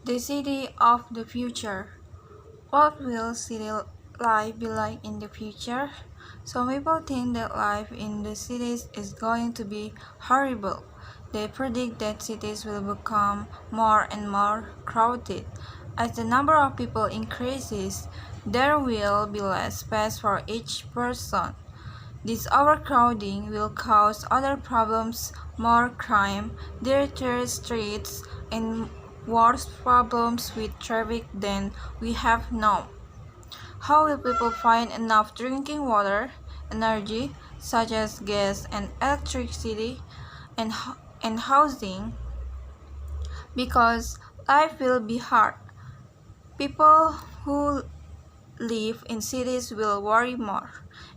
The city of the future. What will city life be like in the future? Some people think that life in the cities is going to be horrible. They predict that cities will become more and more crowded. As the number of people increases, there will be less space for each person. This overcrowding will cause other problems, more crime, dirtier streets, and worse problems with traffic than we have now. How will people find enough drinking water, energy, such as gas and electricity, and, and housing? Because life will be hard. People who live in cities will worry more,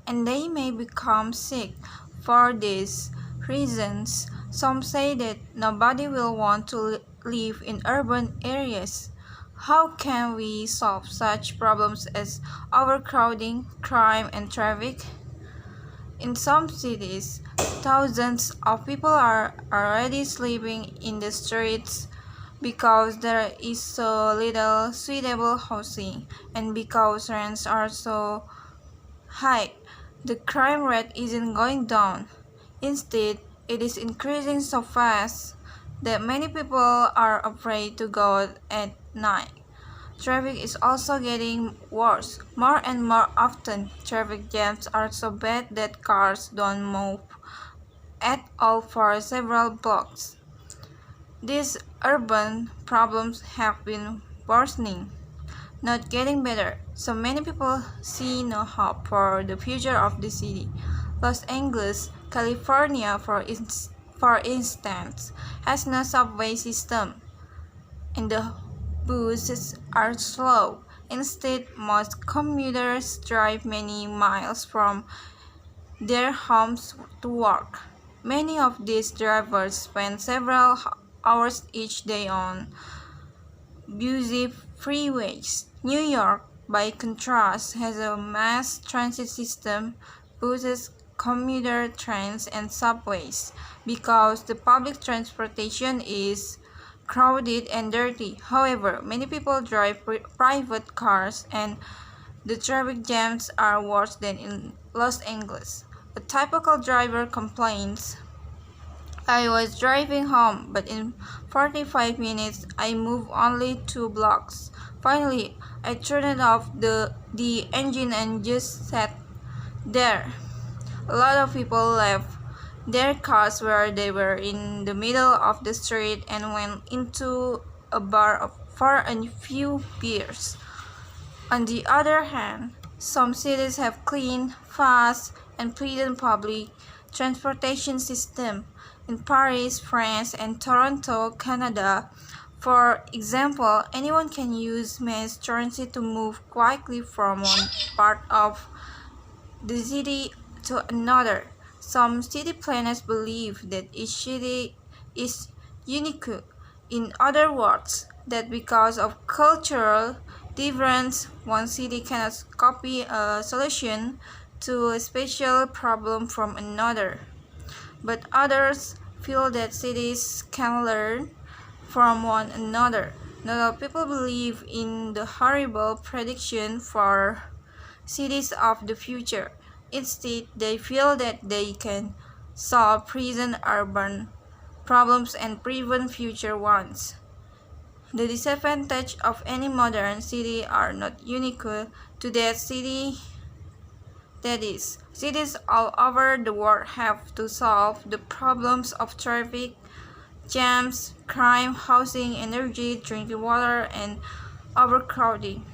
and they may become sick. For these reasons, some say that nobody will want to live in urban areas. How can we solve such problems as overcrowding, crime, and traffic? In some cities, thousands of people are already sleeping in the streets because there is so little suitable housing and because rents are so high. The crime rate isn't going down. Instead, it is increasing so fast that many people are afraid to go out at night. Traffic is also getting worse. More and more often, traffic jams are so bad that cars don't move at all for several blocks. These urban problems have been worsening, not getting better. So many people see no hope for the future of the city. Los Angeles, California, for instance, has no subway system, and the buses are slow. Instead, most commuters drive many miles from their homes to work. Many of these drivers spend several hours each day on busy freeways. New York, by contrast, has a mass transit system, buses, commuter trains, and subways, because the public transportation is crowded and dirty. However, many people drive private cars, and the traffic jams are worse than in Los Angeles. A typical driver complains, "I was driving home, but in 45 minutes I moved only 2 blocks. Finally, I turned off the engine and just sat there." A lot of people left their cars where they were in the middle of the street and went into a bar for a few beers. On the other hand, some cities have clean, fast, and pleasant public transportation system. In Paris, France, and Toronto, Canada, for example, anyone can use mass transit to move quickly from one part of the city to another. Some city planners believe that each city is unique. In other words, that because of cultural difference, one city cannot copy a solution to a special problem from another. But others feel that cities can learn from one another. Not all people believe in the horrible prediction for cities of the future. Instead, they feel that they can solve present urban problems and prevent future ones. The disadvantages of any modern city are not unique to that city. That is, cities all over the world have to solve the problems of traffic, jams, crime, housing, energy, drinking water, and overcrowding.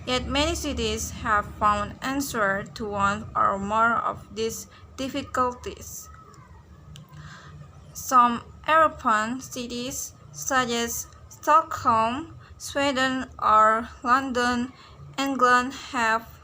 Yet many cities have found answers to one or more of these difficulties. Some European cities, such as Stockholm, Sweden, or London, England, have